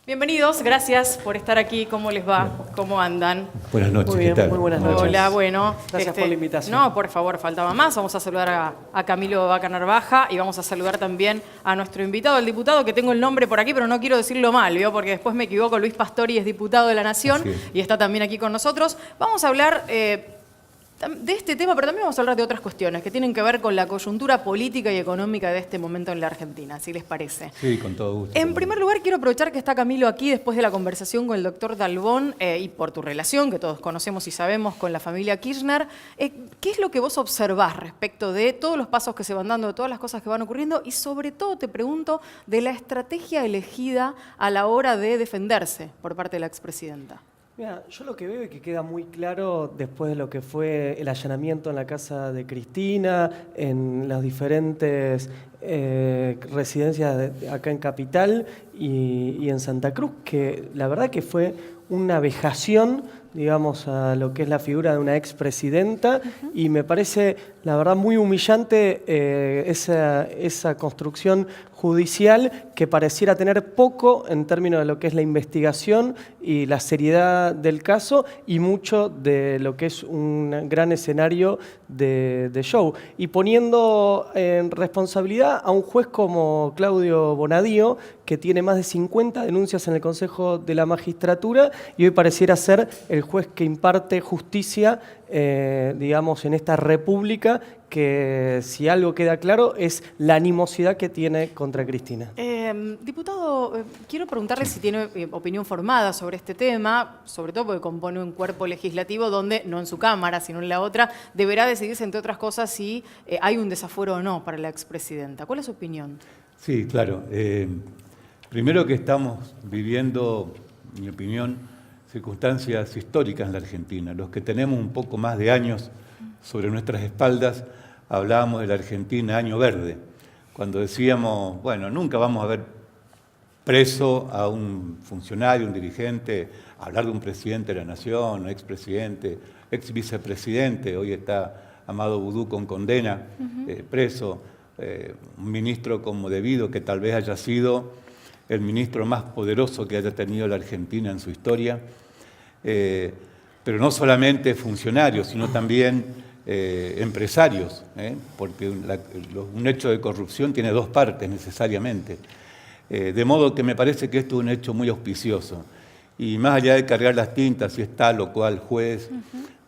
Bienvenidos, gracias por estar aquí. ¿Cómo les va? ¿Cómo andan? Buenas noches, Muy bien, ¿qué tal? muy buenas noches. Hola, bueno. Gracias por la invitación. No, por favor, faltaba más. Vamos a saludar a Camilo Vaca Narvaja y vamos a saludar también a nuestro invitado, el diputado, que tengo el nombre por aquí, pero no quiero decirlo mal, ¿vio? Porque después me equivoco. Luis Pastori es diputado de la Nación y está también aquí con nosotros. Vamos a hablar de este tema, pero también vamos a hablar de otras cuestiones que tienen que ver con la coyuntura política y económica de este momento en la Argentina, si les parece. Sí, con todo gusto. En primer lugar, quiero aprovechar que está Camilo aquí después de la conversación con el doctor Dalbón y por tu relación, que todos conocemos y sabemos, con la familia Kirchner. ¿Qué es lo que vos observás respecto de todos los pasos que se van dando, de todas las cosas que van ocurriendo? Y sobre todo te pregunto de la estrategia elegida a la hora de defenderse por parte de la expresidenta. Mira, yo lo que veo y que queda muy claro después de lo que fue el allanamiento en la casa de Cristina, en las diferentes residencias acá en Capital y en Santa Cruz, que la verdad que fue una vejación, digamos, a lo que es la figura de una expresidenta, y me parece, la verdad, muy humillante esa construcción judicial que pareciera tener poco en términos de lo que es la investigación y la seriedad del caso y mucho de lo que es un gran escenario de show. Y poniendo en responsabilidad a un juez como Claudio Bonadío, que tiene más de 50 denuncias en el Consejo de la Magistratura y hoy pareciera ser el juez que imparte justicia, digamos, en esta república, que si algo queda claro es la animosidad que tiene contra Cristina. Diputado, quiero preguntarle si tiene opinión formada sobre este tema, sobre todo porque compone un cuerpo legislativo donde, no en su Cámara, sino en la otra, deberá decidirse, entre otras cosas, si hay un desafuero o no para la expresidenta. ¿Cuál es su opinión? Sí, claro. Primero que estamos viviendo, en mi opinión, circunstancias históricas en la Argentina. Los que tenemos un poco más de años sobre nuestras espaldas, hablábamos de la Argentina año verde, cuando decíamos, bueno, nunca vamos a ver preso a un funcionario, un dirigente, hablar de un presidente de la Nación, un expresidente, ex vicepresidente, hoy está Amado Vudú con condena, preso, un ministro como debido, que tal vez haya sido el ministro más poderoso que haya tenido la Argentina en su historia, pero no solamente funcionarios, sino también empresarios, porque un hecho de corrupción tiene dos partes necesariamente. De modo que me parece que esto es un hecho muy auspicioso. Y más allá de cargar las tintas, si es tal o cual juez,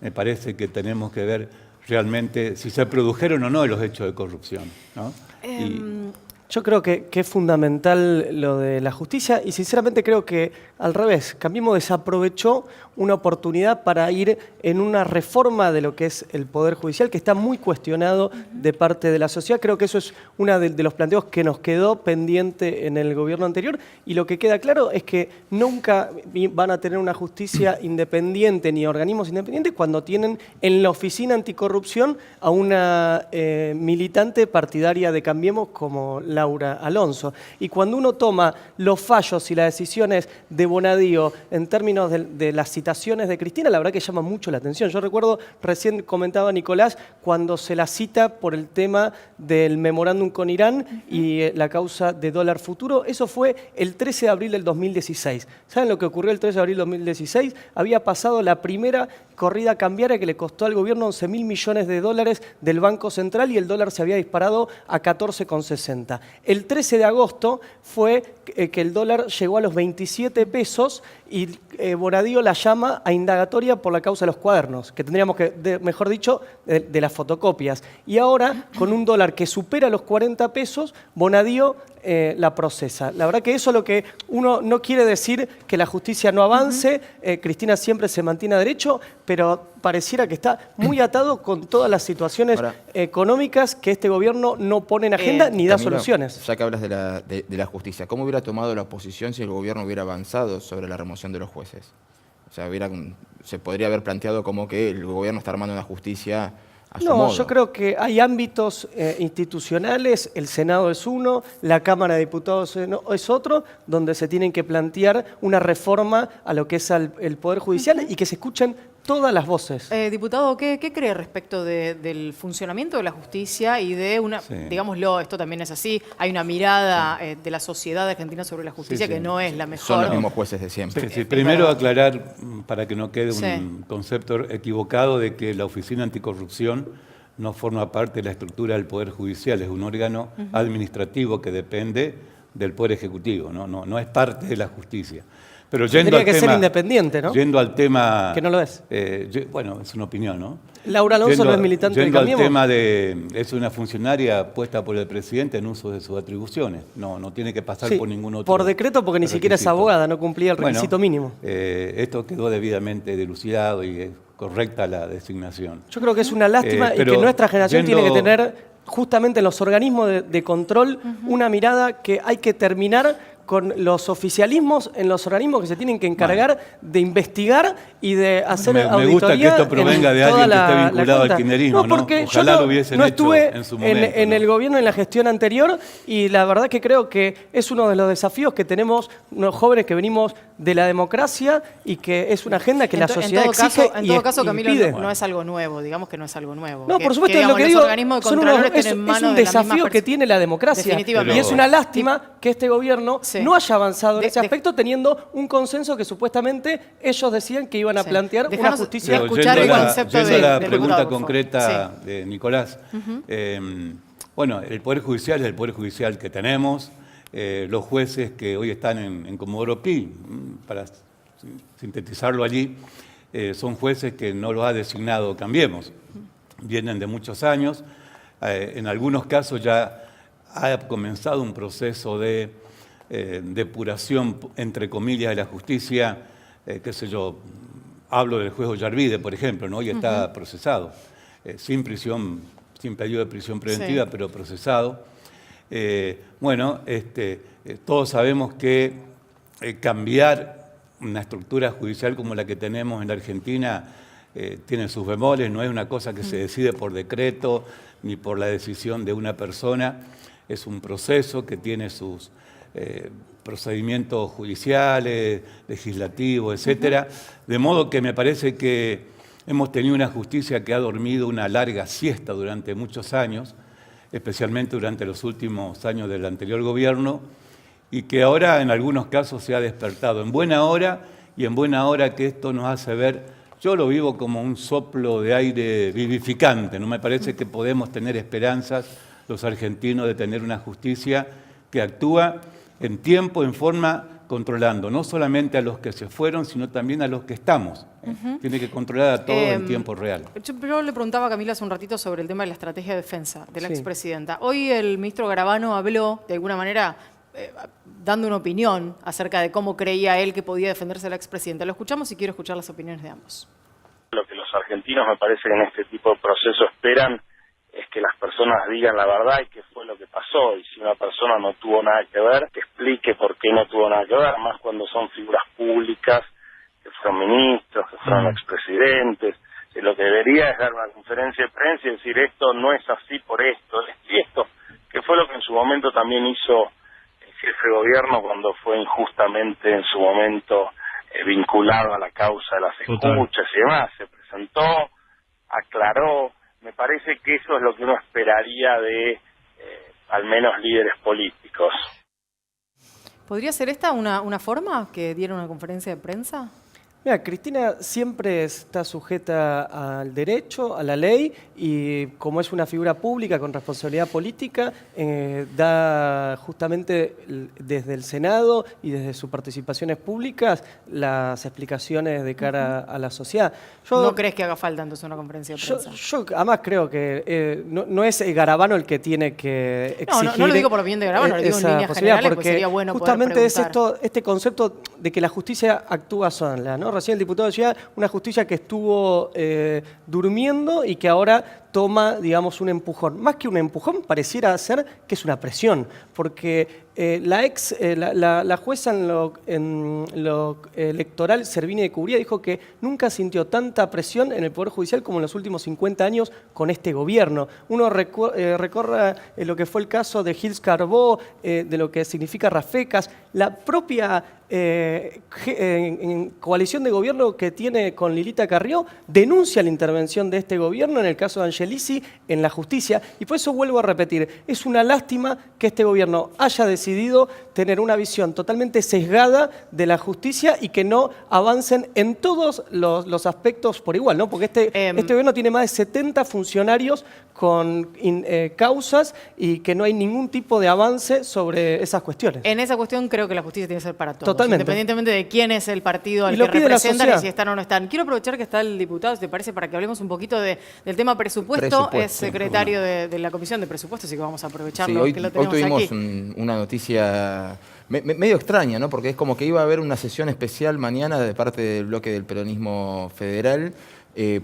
me parece que tenemos que ver realmente si se produjeron o no los hechos de corrupción, ¿no? Yo creo que es fundamental lo de la justicia y sinceramente creo que al revés, Cambiemos desaprovechó una oportunidad para ir en una reforma de lo que es el Poder Judicial que está muy cuestionado de parte de la sociedad. Creo que eso es uno de los planteos que nos quedó pendiente en el gobierno anterior y lo que queda claro es que nunca van a tener una justicia independiente ni organismos independientes cuando tienen en la Oficina Anticorrupción a una militante partidaria de Cambiemos como Laura Alonso. Y cuando uno toma los fallos y las decisiones de Bonadío en términos de las citaciones de Cristina, la verdad que llama mucho la atención. Yo recuerdo, recién comentaba Nicolás, cuando se la cita por el tema del memorándum con Irán y la causa de dólar futuro, eso fue el 13 de abril del 2016. ¿Saben lo que ocurrió el 13 de abril del 2016? Había pasado la primera corrida cambiaria que le costó al gobierno 11.000 millones de dólares del Banco Central y el dólar se había disparado a 14,60. El 13 de agosto fue que el dólar llegó a los 27 pesos y Bonadío la llama a indagatoria por la causa de los cuadernos, que tendríamos que, mejor dicho, de las fotocopias. Y ahora, con un dólar que supera los 40 pesos, Bonadío la procesa. La verdad que eso es lo que uno no quiere decir que la justicia no avance. Cristina siempre se mantiene a derecho, pero pareciera que está muy atado con todas las situaciones económicas que este gobierno no pone en agenda ni da soluciones. Ya que hablas de la justicia, ¿cómo hubiera tomado la oposición si el gobierno hubiera avanzado sobre la remoción de los jueces? O sea, se podría haber planteado como que el gobierno está armando una justicia a su modo. Yo creo que hay ámbitos institucionales, el Senado es uno, la Cámara de Diputados es otro, donde se tienen que plantear una reforma a lo que es el Poder Judicial y que se escuchen todas las voces. Diputado, ¿qué cree respecto del funcionamiento de la justicia y de una, digámoslo, esto también es así, hay una mirada de la sociedad argentina sobre la justicia que no es la mejor? Son los mismos jueces de siempre. Sí, primero aclarar, para que no quede un concepto equivocado, de que la Oficina Anticorrupción no forma parte de la estructura del Poder Judicial, es un órgano administrativo que depende del Poder Ejecutivo, no es parte de la justicia. Pero yendo Tendría que ser independiente, ¿no? Yendo al tema... Que no lo es. Bueno, es una opinión, ¿no? Laura Alonso no es militante de Yendo al Cambiemos. tema de... Es una funcionaria puesta por el presidente en uso de sus atribuciones. No tiene que pasar por ningún otro por decreto, porque ni siquiera es abogada, no cumplía el requisito mínimo. Esto quedó debidamente dilucidado y es correcta la designación. Yo creo que es una lástima y que nuestra generación tiene que tener justamente en los organismos de control una mirada que hay que terminar con los oficialismos en los organismos que se tienen que encargar de investigar y de hacer auditoría. Me gusta que esto provenga de alguien que esté vinculado al kirchnerismo, ¿no? Porque ojalá yo lo hubiesen no hecho estuve en su momento, en el gobierno, en la gestión anterior, y la verdad que creo que es uno de los desafíos que tenemos los jóvenes que venimos de la democracia y que es una agenda que la sociedad exige en y todo caso, Camilo, impide. no es algo nuevo, digamos que no es algo nuevo. No, por supuesto, que, lo que digo es es un desafío que tiene la democracia. Definitivamente. Y es una lástima que este gobierno no haya avanzado en ese aspecto, teniendo un consenso que supuestamente ellos decían que iban a plantear una justicia. Escuchar el concepto yendo a la del pregunta diputado, concreta de Nicolás. Bueno, el Poder Judicial es el Poder Judicial que tenemos. Los jueces que hoy están en Comodoro Pi, para sintetizarlo allí, son jueces que no los ha designado Cambiemos. Vienen de muchos años. En algunos casos ya ha comenzado un proceso de depuración, entre comillas, de la justicia, qué sé yo, hablo del juez Ollarvide, por ejemplo, ¿no? Y está procesado, sin prisión, sin pedido de prisión preventiva, pero procesado. Todos sabemos que cambiar una estructura judicial como la que tenemos en la Argentina tiene sus bemoles, no es una cosa que se decide por decreto ni por la decisión de una persona, es un proceso que tiene sus procedimientos judiciales, legislativos, etcétera, de modo que me parece que hemos tenido una justicia que ha dormido una larga siesta durante muchos años, especialmente durante los últimos años del anterior gobierno, y que ahora en algunos casos se ha despertado en buena hora, y en buena hora que esto nos hace ver, yo lo vivo como un soplo de aire vivificante, no me parece que podemos tener esperanzas los argentinos de tener una justicia que actúa en tiempo, en forma, controlando no solamente a los que se fueron, sino también a los que estamos. Tiene que controlar a todos en tiempo real. Yo le preguntaba a Camila hace un ratito sobre el tema de la estrategia de defensa de la expresidenta. Hoy el ministro Garabano habló, de alguna manera, dando una opinión acerca de cómo creía él que podía defenderse la expresidenta. Lo escuchamos y quiero escuchar las opiniones de ambos. Lo que los argentinos me parece que en este tipo de proceso esperan es que las personas digan la verdad y qué fue lo que pasó, y si una persona no tuvo nada que ver, que explique por qué no tuvo nada que ver, más cuando son figuras públicas, que fueron ministros, que fueron expresidentes. Lo que debería es dar una conferencia de prensa y decir esto no es así por esto, y esto, que fue lo que en su momento también hizo el jefe de gobierno cuando fue injustamente en su momento vinculado a la causa de las escuchas y demás, se presentó, aclaró. Me parece que eso es lo que uno esperaría de, al menos, líderes políticos. ¿Podría ser esta una forma que diera una conferencia de prensa? Mira, Cristina siempre está sujeta al derecho, a la ley, y como es una figura pública con responsabilidad política, da justamente desde el Senado y desde sus participaciones públicas las explicaciones de cara a la sociedad. ¿No crees que haga falta entonces una conferencia de prensa? Yo además creo que no es Garabano el que tiene que exigir. No lo digo por bien de Garabano, lo digo en líneas generales, porque sería bueno justamente poder es este concepto de que la justicia actúa sola, ¿no? Recién el diputado decía una justicia que estuvo durmiendo y que ahora toma, digamos, un empujón. Más que un empujón, pareciera ser que es una presión, porque la jueza en lo electoral, Servini de Cubría, dijo que nunca sintió tanta presión en el Poder Judicial como en los últimos 50 años con este gobierno. Uno recorre lo que fue el caso de Gilles Carbó, de lo que significa Rafecas, la propia coalición de gobierno que tiene con Lilita Carrió denuncia la intervención de este gobierno en el caso de Angelici en la justicia, y por eso vuelvo a repetir, es una lástima que este gobierno haya decidido tener una visión totalmente sesgada de la justicia y que no avancen en todos los aspectos por igual, ¿no? Porque este gobierno tiene más de 70 funcionarios con causas y que no hay ningún tipo de avance sobre esas cuestiones. En esa cuestión creo que la justicia tiene que ser para todos, Totalmente. independientemente de quién es el partido al Y lo que pide la representan y sociedad. si están o no están. Quiero aprovechar que está el diputado, si te parece, para que hablemos un poquito del tema presupuesto. Es secretario de la Comisión de Presupuestos, así que vamos a aprovecharlo, Sí, que lo hoy tenemos tuvimos aquí. una noticia medio extraña, ¿no? Porque es como que iba a haber una sesión especial mañana de parte del bloque del peronismo federal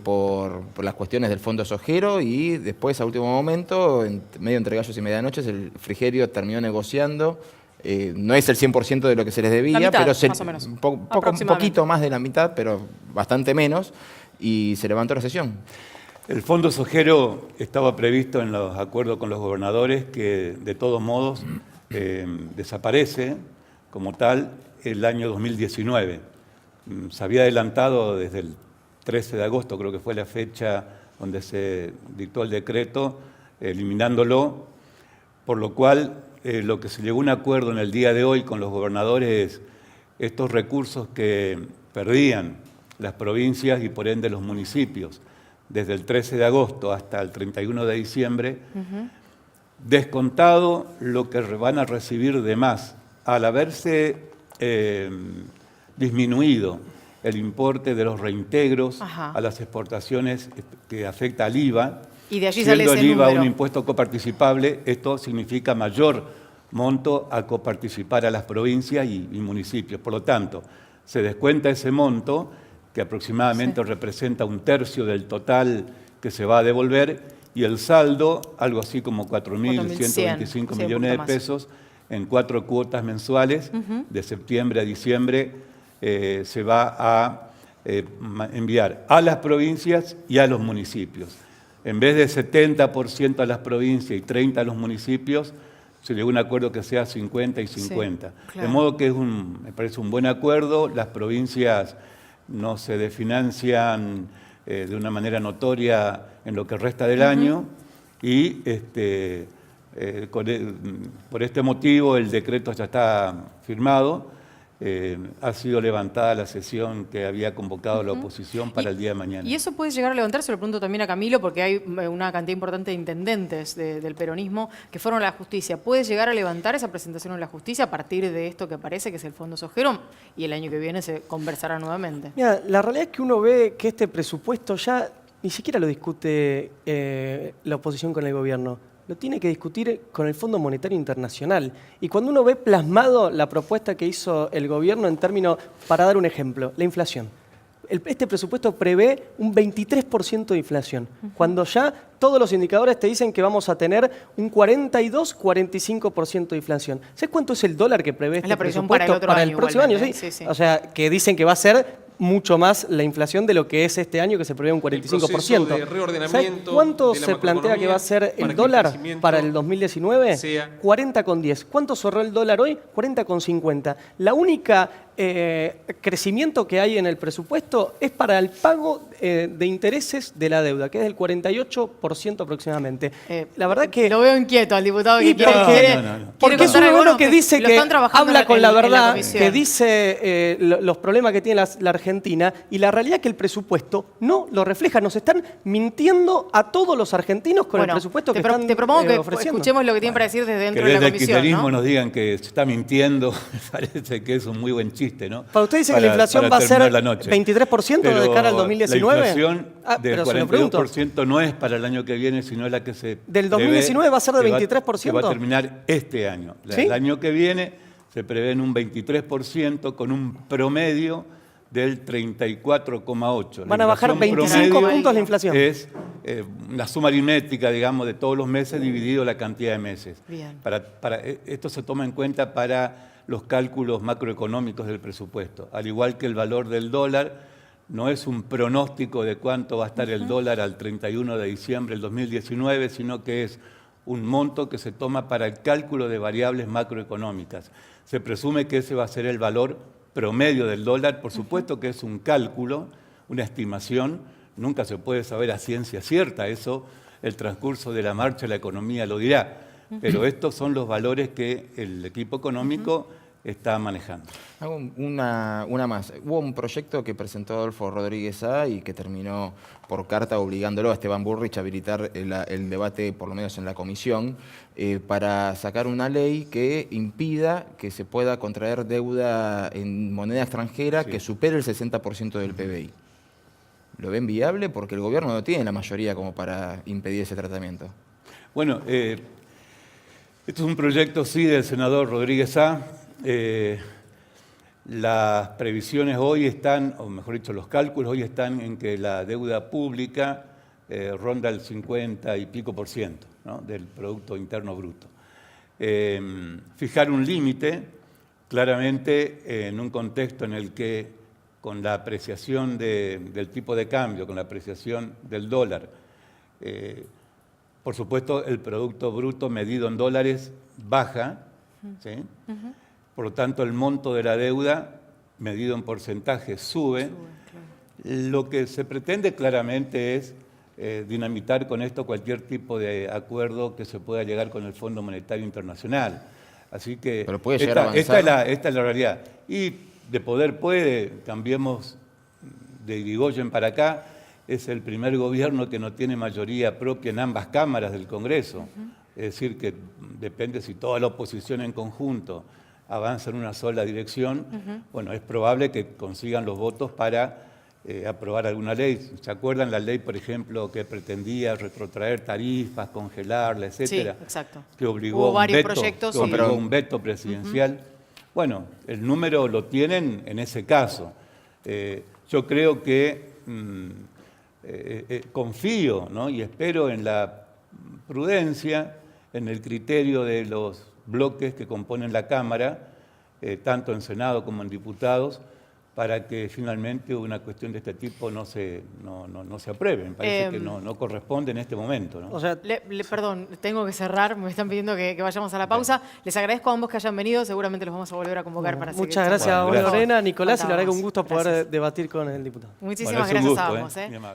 por las cuestiones del Fondo Sojero, y después, a último momento, medio entre gallos y medianoches, el Frigerio terminó negociando. No es el 100% de lo que se les debía, La mitad, pero más o menos, un aproximadamente. poquito más de la mitad, pero bastante menos, y se levantó la sesión. El Fondo Sojero estaba previsto en los acuerdos con los gobernadores que, de todos modos, desaparece como tal el año 2019. Se había adelantado desde el 13 de agosto, creo que fue la fecha donde se dictó el decreto, eliminándolo, por lo cual lo que se llegó a un acuerdo en el día de hoy con los gobernadores, estos recursos que perdían las provincias y por ende los municipios, desde el 13 de agosto hasta el 31 de diciembre, descontado lo que van a recibir de más, al haberse disminuido el importe de los reintegros a las exportaciones que afecta al IVA, Y de allí sale siendo ese el IVA número. un impuesto coparticipable, esto significa mayor monto a coparticipar a las provincias y municipios. Por lo tanto, se descuenta ese monto, que aproximadamente representa 1/3 del total que se va a devolver, y el saldo, algo así como 4.125 sí, millones de un poquito más. pesos en 4 cuotas mensuales, de septiembre a diciembre, se va a enviar a las provincias y a los municipios. En vez de 70% a las provincias y 30% a los municipios, se llegó a un acuerdo que sea 50 y 50. Sí, claro. De modo que me parece un buen acuerdo. Las provincias no se desfinancian de una manera notoria en lo que resta del año, y por este motivo el decreto ya está firmado. Ha sido levantada la sesión que había convocado la oposición para el día de mañana. Y eso puede llegar a levantarse, lo pregunto también a Camilo, porque hay una cantidad importante de intendentes del peronismo que fueron a la justicia. ¿Puede llegar a levantar esa presentación en la justicia a partir de esto que aparece, que es el Fondo Sojero? Y el año que viene se conversará nuevamente. Mira, la realidad es que uno ve que este presupuesto ya ni siquiera lo discute la oposición con el gobierno. Lo tiene que discutir con el Fondo Monetario Internacional. Y cuando uno ve plasmado la propuesta que hizo el gobierno en términos, para dar un ejemplo, la inflación. Este presupuesto prevé un 23% de inflación, cuando ya todos los indicadores te dicen que vamos a tener un 42-45% de inflación. ¿Sabes cuánto es el dólar que prevé este la previsión presupuesto para el otro año, próximo año? igualmente, Sí. sí. O sea, que dicen que va a ser mucho más la inflación de lo que es este año, que se prevé un 45%. proceso de reordenamiento ¿Sabes cuánto de la se plantea que va a ser macroeconomía para el que el dólar crecimiento para el 2019? sea- 40,10. ¿Cuánto cerró el dólar hoy? 40,50. La única crecimiento que hay en el presupuesto es para el pago de intereses de la deuda, que es del 48% aproximadamente. La verdad que... Lo veo inquieto al diputado Y que quiere, porque- quiere- No. quiere Porque es contar un algo, gobierno no, que dice lo que están trabajando habla con la en verdad, comisión. que dice los problemas que tiene la Argentina, y la realidad es que el presupuesto no lo refleja. Nos están mintiendo a todos los argentinos con el presupuesto que están te propongo que ofreciendo. escuchemos lo que tiene para decir desde Que dentro de desde la el comisión, kirchnerismo ¿no? nos digan que se está mintiendo, me parece que es un muy buen chiste, ¿no? Para usted dice que la inflación para va a ser terminar la noche. 23% de Pero cara al 2019. La inflación del pero se lo pregunto. 42% no es para el año que viene, sino la que se ¿Del prevé 2019 va a ser de que 23%? que va a terminar este año. ¿Sí? El año que viene se prevé en un 23% con un promedio del 34,8. Van a bajar inflación 25 promedio puntos la inflación. Es la suma aritmética, digamos, de todos los meses dividido la cantidad de meses. Bien. Esto se toma en cuenta para los cálculos macroeconómicos del presupuesto. Al igual que el valor del dólar, no es un pronóstico de cuánto va a estar el dólar al 31 de diciembre del 2019, sino que es un monto que se toma para el cálculo de variables macroeconómicas. Se presume que ese va a ser el valor promedio del dólar. Por supuesto que es un cálculo, una estimación, nunca se puede saber a ciencia cierta, eso el transcurso de la marcha de la economía lo dirá. Pero estos son los valores que el equipo económico está manejando. Hago una más. Hubo un proyecto que presentó Adolfo Rodríguez A y que terminó por carta obligándolo a Esteban Bullrich a habilitar el debate, por lo menos en la comisión, para sacar una ley que impida que se pueda contraer deuda en moneda extranjera que supere el 60% del PBI. ¿Lo ven viable? Porque el gobierno no tiene la mayoría como para impedir ese tratamiento. Bueno, esto es un proyecto, sí, del senador Rodríguez A. Las previsiones hoy están, o mejor dicho, los cálculos hoy están en que la deuda pública ronda el 50 y pico %, ¿no?, del Producto Interno Bruto. Fijar un límite, claramente, en un contexto en el que con la apreciación del tipo de cambio, con la apreciación del dólar, por supuesto, el Producto Bruto medido en dólares baja, ¿sí? Por lo tanto, el monto de la deuda, medido en porcentaje, sube. Claro. Lo que se pretende claramente es dinamitar con esto cualquier tipo de acuerdo que se pueda llegar con el Fondo Monetario Internacional. Así que pero puede llegar a avanzar. Esta es la realidad. Y de poder puede, cambiemos de Irigoyen para acá, es el primer gobierno que no tiene mayoría propia en ambas cámaras del Congreso. Es decir, que depende si toda la oposición en conjunto avanza en una sola dirección, bueno, es probable que consigan los votos para aprobar alguna ley. ¿Se acuerdan la ley, por ejemplo, que pretendía retrotraer tarifas, congelarla, etcétera? Sí, exacto. Que obligó a un veto presidencial. Bueno, el número lo tienen en ese caso. Yo creo que confío, ¿no?, y espero en la prudencia, en el criterio de los bloques que componen la Cámara, tanto en Senado como en diputados, para que finalmente una cuestión de este tipo no se apruebe. Me parece que no corresponde en este momento, ¿no? O sea, perdón, tengo que cerrar, me están pidiendo que vayamos a la pausa. Les agradezco a ambos que hayan venido, seguramente los vamos a volver a convocar para seguir. Muchas gracias a Bueno, Lorena, Nicolás, y la verdad que un gusto poder Gracias. debatir con el diputado. Muchísimas Bueno, es un gracias a gusto, ambos. muy amable.